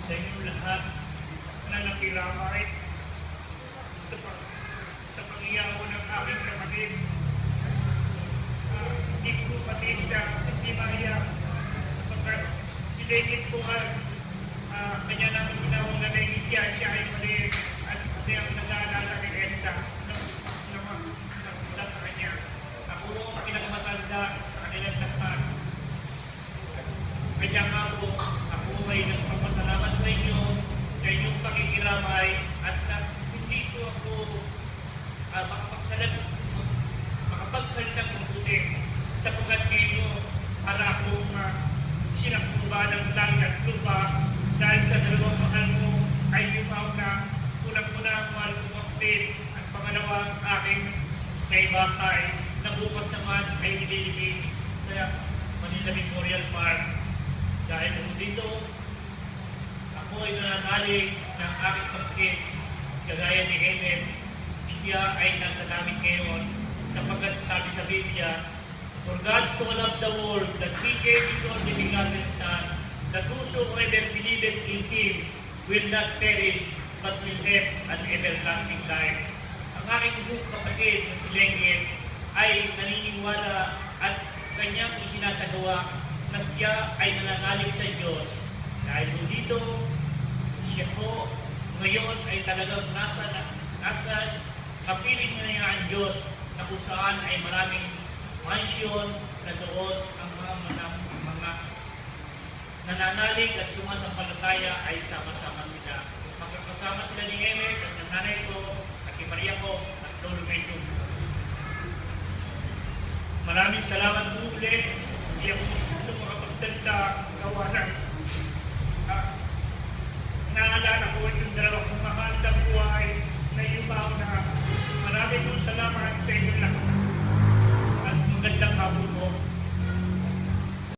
sa inyong lahat na nakiramay sa pangyayaw ng aming kapatid. Hindi ko pati siya, hindi maiyak. Sapagkat si David po kanya namin ginawang na nainigya siya ay mali at hindi ang nag-aalala kay Elsa na sa kanya. Ako ang pinakamatanda sa kanilang lahat. Kaya nga po, ako ay nagpapasalamat sa inyo, sa inyong pakikiramay at hindi ko ako makapagsalita ng mabuti sapagkat kayo para akong sinaktuba ng langit at lupa dahil sa dalawang mahal mo ay yumaw na unang-una ang mahal kong kapatid at pangalawa ang aking kaibakay na bukas naman ay nililibig sa Manila Memorial Park. Dahil dito, ako ay nananalig ng aking kapatid kagaya ni Helen. Siya ay nasa langit ngayon sapagkat sabi sa Biblia, for God so loved the world that He gave His only begotten Son, that whosoever believeth in Him will not perish, but will have an everlasting life. Ang aking buong kapatid na si Lengit ay naniniwala at kanyang isinasagawa na siya ay nananalig sa Diyos. Dahil dito, siya po ngayon ay talagang nasa kapiling na niya ang Diyos na kung saan ay maraming mansyon na doon ang mga nananalig at sumasampalataya ay sama-sama sila. Magkakasama sila ni Emek at ng nanay ko at ni Maria ko at Lolo Medyo. Maraming salamat po ulit. Hindi ako gusto makapagsalita gawa ng naalala ko yung dalawang mahal sa buhay na yumaw na. Maraming salamat sa inyo lahat.